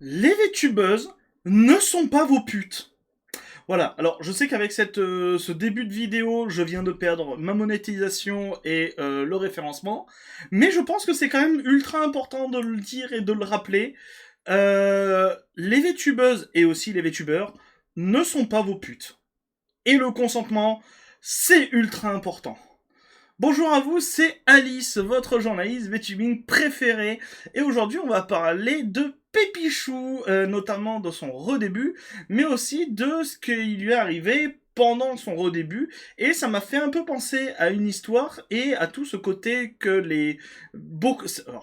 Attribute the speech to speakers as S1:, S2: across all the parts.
S1: Les VTubeuses ne sont pas vos putes. Voilà, alors je sais qu'avec ce début de vidéo, je viens de perdre ma monétisation et le référencement, mais je pense que c'est quand même ultra important de le dire et de le rappeler. Les VTubeuses et aussi les VTubeurs ne sont pas vos putes. Et le consentement, c'est ultra important. Bonjour à vous, c'est Alice, votre journaliste VTubing préféré. Et aujourd'hui, on va parler de Pépichou, notamment de son redébut, mais aussi de ce qui lui est arrivé pendant son redébut. Et ça m'a fait un peu penser à une histoire et à tout ce côté que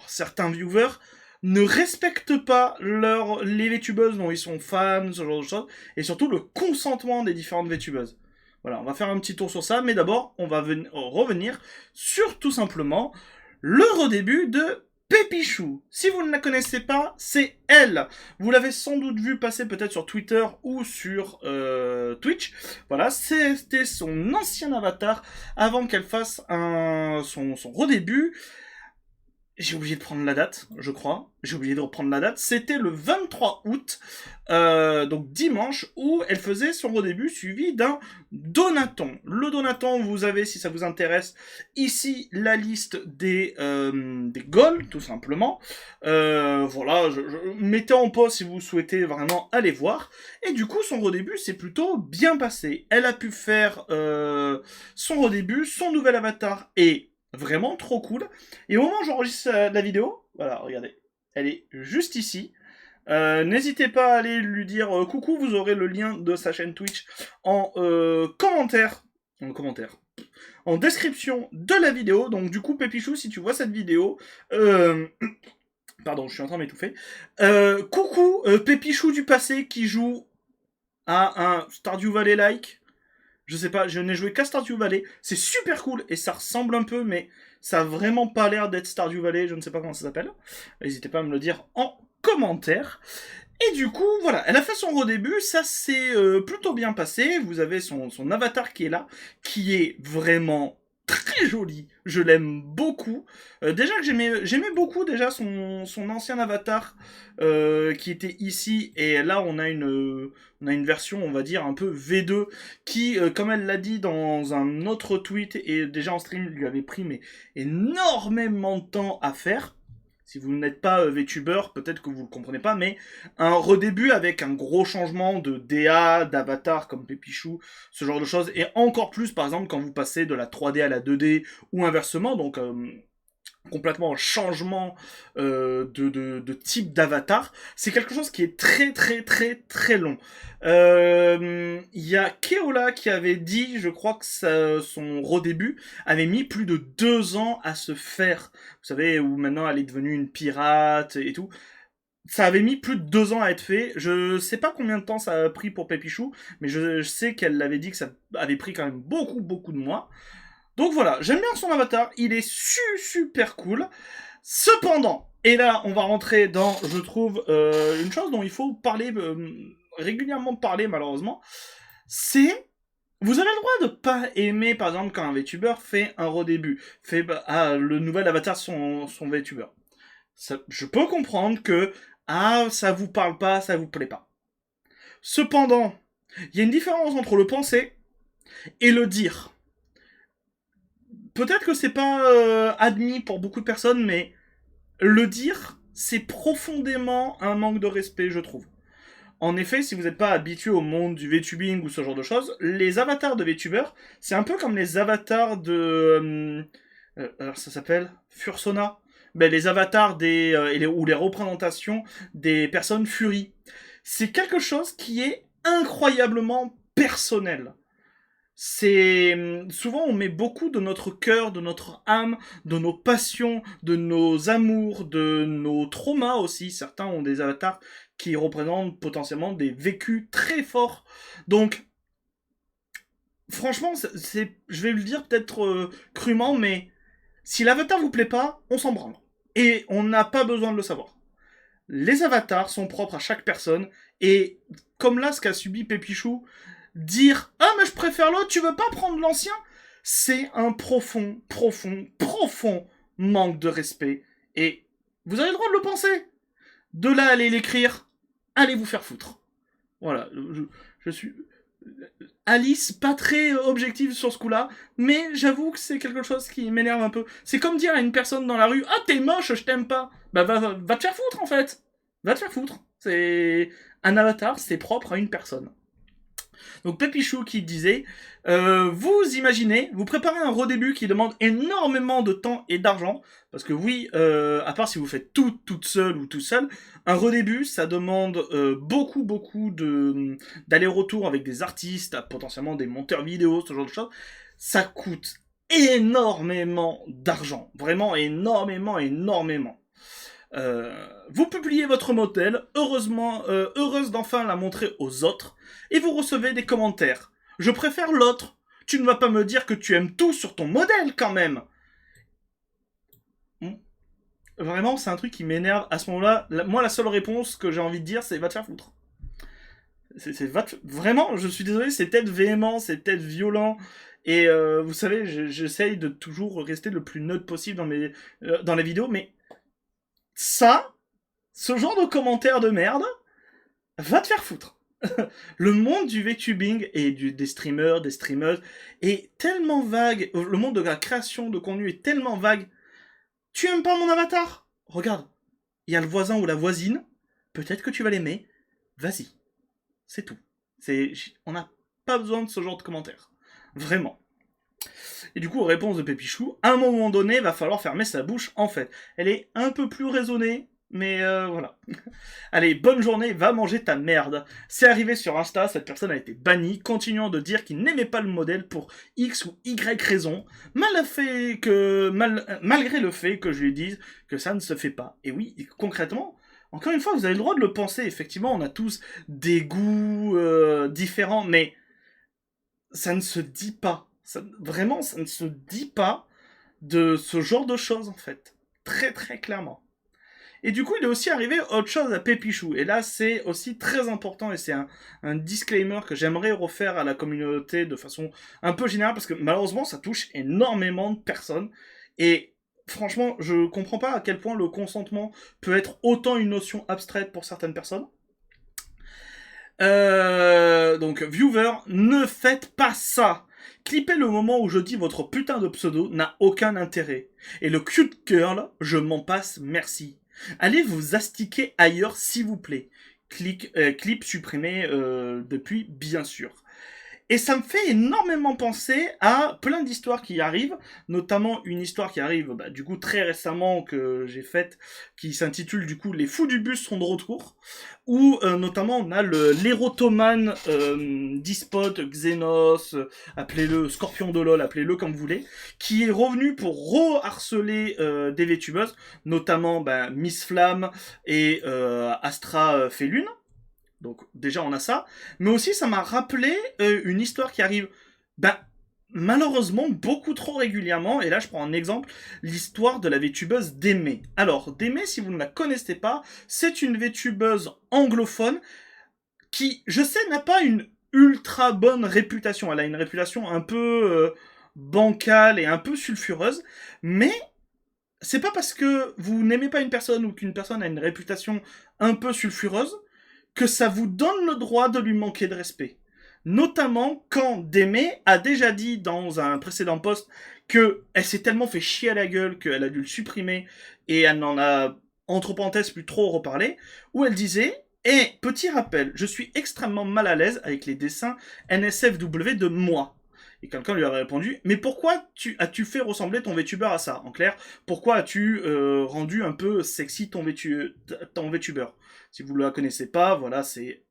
S1: certains viewers ne respectent pas les VTubeuses dont ils sont fans, ce genre de choses, et surtout le consentement des différentes VTubeuses. Voilà, on va faire un petit tour sur ça, mais d'abord, on va revenir sur tout simplement le redébut de Pépichou. Si vous ne la connaissez pas, c'est elle. Vous l'avez sans doute vu passer peut-être sur Twitter ou sur Twitch. Voilà, c'était son ancien avatar avant qu'elle fasse son redébut. J'ai oublié de prendre la date, je crois. J'ai oublié de reprendre la date. C'était le 23 août, donc dimanche, où elle faisait son redébut suivi d'un donaton. Le donaton, vous avez, si ça vous intéresse, ici la liste des goals, tout simplement. Voilà, mettez en pause si vous souhaitez vraiment aller voir. Et du coup, son redébut s'est plutôt bien passé. Elle a pu faire son redébut, son nouvel avatar est vraiment trop cool. Et au moment où j'enregistre la vidéo, voilà, regardez, elle est juste ici. N'hésitez pas à aller lui dire coucou, vous aurez le lien de sa chaîne Twitch en commentaire. En commentaire. En description de la vidéo. Donc du coup, Pépichou, si tu vois cette vidéo, pardon, je suis en train de m'étouffer. Coucou, Pépichou du passé qui joue à un Stardew Valley-like. Je sais pas, je n'ai joué qu'à Stardew Valley. C'est super cool et ça ressemble un peu, mais ça a vraiment pas l'air d'être Stardew Valley. Je ne sais pas comment ça s'appelle. N'hésitez pas à me le dire en commentaire. Et du coup, voilà, elle a fait son redébut, ça s'est plutôt bien passé. Vous avez son avatar qui est là, qui est vraiment très joli. Je l'aime beaucoup. Déjà que j'aimais beaucoup déjà son ancien avatar qui était ici. Et là, on a une version, on va dire, un peu V2 qui, comme elle l'a dit dans un autre tweet et déjà en stream, lui avait pris mais énormément de temps à faire. Si vous n'êtes pas VTuber, peut-être que vous ne le comprenez pas, mais un redébut avec un gros changement de DA, d'avatar comme Pépichou, ce genre de choses, et encore plus par exemple quand vous passez de la 3D à la 2D ou inversement, donc complètement changement de type d'avatar, c'est quelque chose qui est très très très très long. Il y a Keola qui avait dit, je crois que son redébut avait mis plus de 2 ans à se faire. Vous savez, où maintenant elle est devenue une pirate et tout. Ça avait mis plus de 2 ans à être fait. Je sais pas combien de temps ça a pris pour Pépichou, mais je sais qu'elle l'avait dit que ça avait pris quand même beaucoup beaucoup de mois. Donc voilà, j'aime bien son avatar, il est super cool. Cependant, et là on va rentrer dans, je trouve, une chose dont il faut parler, régulièrement parler malheureusement, c'est, vous avez le droit de pas aimer par exemple quand un VTuber fait un redébut, fait le nouvel avatar son VTuber. Je peux comprendre que, ça vous parle pas, ça vous plaît pas. Cependant, il y a une différence entre le penser et le dire. Peut-être que c'est pas admis pour beaucoup de personnes, mais le dire, c'est profondément un manque de respect, je trouve. En effet, si vous n'êtes pas habitué au monde du VTubing ou ce genre de choses, les avatars de VTubers, c'est un peu comme les avatars de... alors ça s'appelle Fursona. Ben, les avatars ou les représentations des personnes Fury. C'est quelque chose qui est incroyablement personnel. C'est souvent on met beaucoup de notre cœur, de notre âme, de nos passions, de nos amours, de nos traumas aussi. Certains ont des avatars qui représentent potentiellement des vécus très forts. Donc franchement, je vais le dire peut-être crûment, mais si l'avatar vous plaît pas, on s'en branle. Et on n'a pas besoin de le savoir. Les avatars sont propres à chaque personne, et comme là, ce qu'a subi Pépichou, dire «Ah, mais je préfère l'autre, tu veux pas prendre l'ancien?» C'est un profond manque de respect. Et vous avez le droit de le penser. De là à aller l'écrire, allez vous faire foutre. Voilà, je suis... Alice, pas très objective sur ce coup-là, mais j'avoue que c'est quelque chose qui m'énerve un peu. C'est comme dire à une personne dans la rue, ah t'es moche, je t'aime pas. Bah va te faire foutre en fait. Va te faire foutre. C'est un avatar, c'est propre à une personne. Donc Pépichou qui disait, vous imaginez, vous préparez un redébut qui demande énormément de temps et d'argent, parce que oui, à part si vous faites tout toute seule ou tout seul, un redébut ça demande beaucoup d'aller-retour avec des artistes, potentiellement des monteurs vidéo, ce genre de choses. Ça coûte énormément d'argent, vraiment énormément. Vous publiez votre modèle, heureuse d'enfin la montrer aux autres, et vous recevez des commentaires. Je préfère l'autre. Tu ne vas pas me dire que tu aimes tout sur ton modèle quand même. Vraiment, c'est un truc qui m'énerve à ce moment-là. Moi, la seule réponse que j'ai envie de dire, c'est va te faire foutre. Vraiment, je suis désolé, c'est peut-être véhément, c'est peut-être violent. Et vous savez, j'essaye de toujours rester le plus neutre possible dans les vidéos, mais ça, ce genre de commentaires de merde, va te faire foutre. Le monde du VTubing et des streamers, des streameuses est tellement vague. Le monde de la création de contenu est tellement vague. Tu aimes pas mon avatar? Regarde, il y a le voisin ou la voisine. Peut-être que tu vas l'aimer. Vas-y. C'est tout. On n'a pas besoin de ce genre de commentaires. Vraiment. Et du coup, réponse de Pépichou, à un moment donné, va falloir fermer sa bouche, en fait. Elle est un peu plus raisonnée, mais voilà. Allez, bonne journée, va manger ta merde. C'est arrivé sur Insta, cette personne a été bannie, continuant de dire qu'il n'aimait pas le modèle pour X ou Y raison, malgré le fait que je lui dise que ça ne se fait pas. Et oui, concrètement, encore une fois, vous avez le droit de le penser, effectivement, on a tous des goûts différents, mais ça ne se dit pas. Vraiment, ça ne se dit pas de ce genre de choses, en fait. Très très clairement. Et du coup, il est aussi arrivé autre chose à Pépichou. Et là, c'est aussi très important et c'est un disclaimer que j'aimerais refaire à la communauté de façon un peu générale parce que malheureusement, ça touche énormément de personnes. Et franchement, je comprends pas à quel point le consentement peut être autant une notion abstraite pour certaines personnes. Donc, viewer, ne faites pas ça. Clippez le moment où je dis votre putain de pseudo n'a aucun intérêt. Et le cute girl, je m'en passe, merci. Allez vous astiquer ailleurs, s'il vous plaît. Clip supprimé depuis, bien sûr. Et ça me fait énormément penser à plein d'histoires qui arrivent, notamment une histoire qui arrive du coup très récemment que j'ai faite, qui s'intitule du coup Les fous du bus sont de retour, où notamment on a l'érotomane Dispot, Xenos, appelez-le Scorpion de LOL, appelez-le comme vous voulez, qui est revenu pour re-harceler des VTubeuses, notamment Miss Flamme et Astra Félune. Donc déjà on a ça, mais aussi ça m'a rappelé une histoire qui arrive malheureusement beaucoup trop régulièrement, et là je prends un exemple, l'histoire de la VTubeuse Démé. Alors Démé, si vous ne la connaissez pas, c'est une VTubeuse anglophone qui, je sais, n'a pas une ultra bonne réputation, elle a une réputation un peu bancale et un peu sulfureuse, mais c'est pas parce que vous n'aimez pas une personne ou qu'une personne a une réputation un peu sulfureuse que ça vous donne le droit de lui manquer de respect. Notamment quand Démé a déjà dit dans un précédent post que elle s'est tellement fait chier à la gueule qu'elle a dû le supprimer et elle n'en a, entre parenthèses, plus trop reparlé, où elle disait petit rappel, je suis extrêmement mal à l'aise avec les dessins NSFW de moi. Et quelqu'un lui a répondu, mais pourquoi as-tu fait ressembler ton VTuber à ça? En clair, pourquoi as-tu rendu un peu sexy ton VTuber? Si vous ne la connaissez pas, voilà, c'est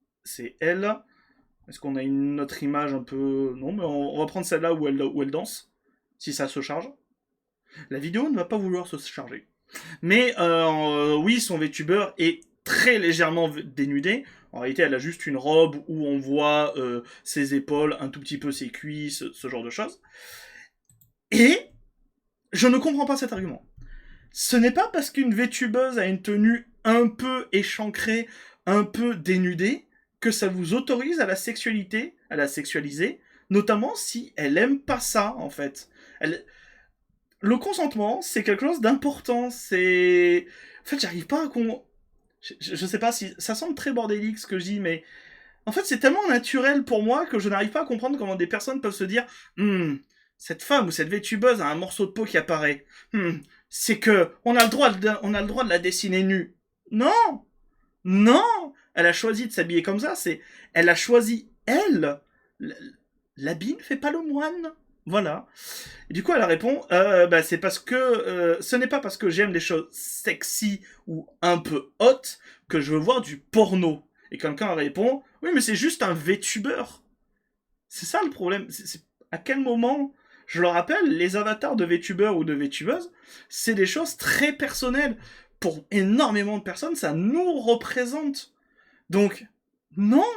S1: elle. Est-ce qu'on a une autre image un peu... Non, mais on va prendre celle-là où elle danse, si ça se charge. La vidéo ne va pas vouloir se charger. Mais oui, son VTuber est très légèrement dénudé. En réalité, elle a juste une robe où on voit ses épaules, un tout petit peu ses cuisses, ce genre de choses. Et je ne comprends pas cet argument. Ce n'est pas parce qu'une VTubeuse a une tenue un peu échancrée, un peu dénudée, que ça vous autorise à la sexualité, à la sexualiser, notamment si elle aime pas ça, en fait. Le consentement, c'est quelque chose d'important, c'est... En fait, j'arrive pas à Je sais pas si... Ça semble très bordélique ce que je dis, mais... En fait, c'est tellement naturel pour moi que je n'arrive pas à comprendre comment des personnes peuvent se dire cette femme ou cette VTubeuse a un morceau de peau qui apparaît. C'est que on a le droit de la dessiner nue. Non, non, elle a choisi de s'habiller comme ça. Elle a choisi elle. L'habit ne fait pas le moine. Voilà. Et du coup, elle répond c'est parce que ce n'est pas parce que j'aime les choses sexy ou un peu hautes que je veux voir du porno. Et quelqu'un répond oui, mais c'est juste un VTuber. C'est ça le problème. À quel moment, je le rappelle, les avatars de VTubers ou de VTubeuses, c'est des choses très personnelles. Pour énormément de personnes, ça nous représente. Donc, non.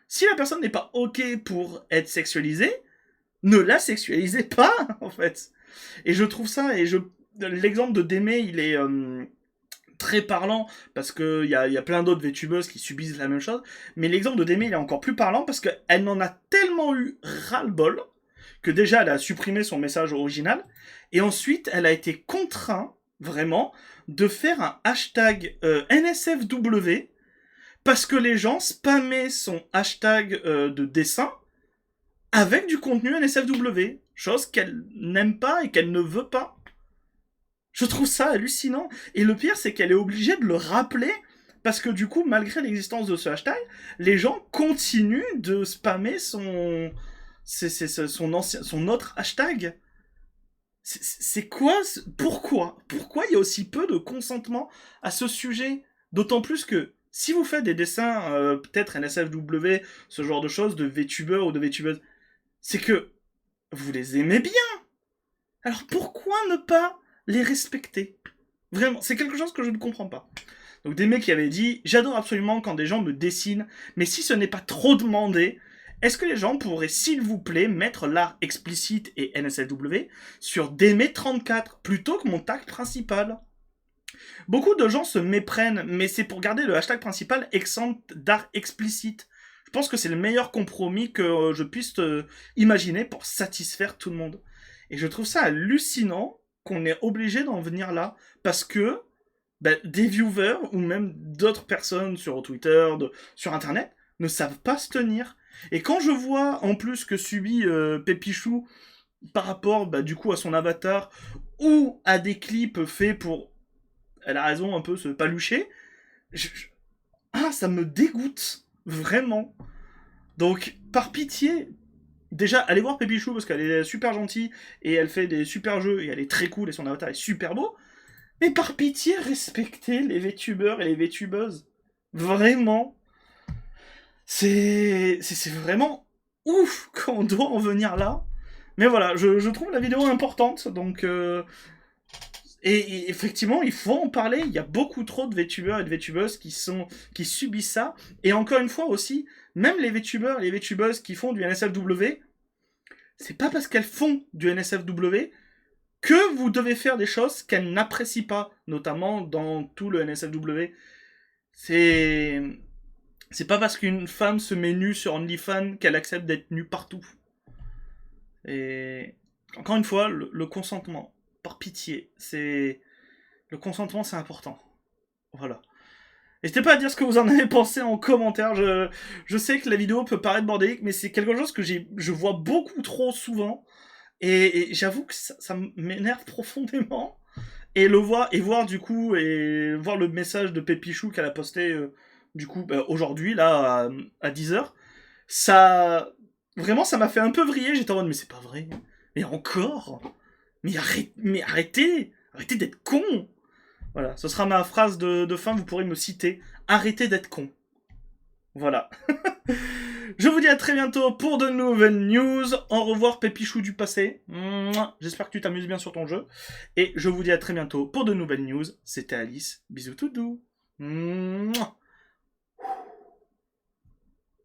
S1: Si la personne n'est pas OK pour être sexualisée, ne la sexualisez pas, en fait. Et je trouve ça, l'exemple de Deme, il est très parlant, parce qu'il y a plein d'autres VTubeuses qui subissent la même chose, mais l'exemple de Deme, il est encore plus parlant, parce qu'elle n'en a tellement eu ras-le-bol, que déjà, elle a supprimé son message original, et ensuite, elle a été contrainte, vraiment, de faire un hashtag NSFW, parce que les gens spammaient son hashtag de dessin, avec du contenu NSFW, chose qu'elle n'aime pas et qu'elle ne veut pas. Je trouve ça hallucinant. Et le pire, c'est qu'elle est obligée de le rappeler, parce que du coup, malgré l'existence de ce hashtag, les gens continuent de spammer son autre hashtag. C'est quoi Pourquoi il y a aussi peu de consentement à ce sujet? D'autant plus que si vous faites des dessins, peut-être NSFW, ce genre de choses, de VTubers ou de VTubeuses, c'est que vous les aimez bien. Alors pourquoi ne pas les respecter? Vraiment, c'est quelque chose que je ne comprends pas. Donc des mecs qui avaient dit « J'adore absolument quand des gens me dessinent, mais si ce n'est pas trop demandé, est-ce que les gens pourraient, s'il vous plaît, mettre l'art explicite et NSFW sur Deme34 plutôt que mon tag principal ?» Beaucoup de gens se méprennent, mais c'est pour garder le hashtag principal exempt d'art explicite. Je pense que c'est le meilleur compromis que je puisse imaginer pour satisfaire tout le monde. Et je trouve ça hallucinant qu'on est obligé d'en venir là, parce que des viewers ou même d'autres personnes sur Twitter, sur Internet, ne savent pas se tenir. Et quand je vois en plus que subit Pépichou par rapport du coup à son avatar ou à des clips faits pour, elle a raison, un peu se palucher, ça me dégoûte, vraiment. Donc, par pitié, déjà, allez voir Pépichou parce qu'elle est super gentille et elle fait des super jeux et elle est très cool et son avatar est super beau. Mais par pitié, respectez les VTubers et les VTubeuses. Vraiment. C'est vraiment ouf quand on doit en venir là. Mais voilà, je trouve la vidéo importante, donc... Et effectivement, il faut en parler. Il y a beaucoup trop de VTubers et de VTubeuses qui subissent ça. Et encore une fois aussi, même les VTubers et les VTubeuses qui font du NSFW, c'est pas parce qu'elles font du NSFW que vous devez faire des choses qu'elles n'apprécient pas, notamment dans tout le NSFW. C'est pas parce qu'une femme se met nue sur OnlyFans qu'elle accepte d'être nue partout. Et encore une fois, le consentement, par pitié, le consentement, c'est important. Voilà. N'hésitez pas à dire ce que vous en avez pensé en commentaire. Je sais que la vidéo peut paraître bordélique, mais c'est quelque chose que je vois beaucoup trop souvent. Et j'avoue que ça m'énerve profondément. Et voir du coup, et voir le message de Pépichou qu'elle a posté du coup aujourd'hui, là, à 10h, ça... Vraiment, ça m'a fait un peu vriller. J'étais en mode, mais c'est pas vrai. Mais encore mais arrêtez d'être con. Voilà, ce sera ma phrase de fin, vous pourrez me citer. Arrêtez d'être con. Voilà. Je vous dis à très bientôt pour de nouvelles news. Au revoir Pépichou du passé. J'espère que tu t'amuses bien sur ton jeu. Et je vous dis à très bientôt pour de nouvelles news. C'était Alice. Bisous tout doux.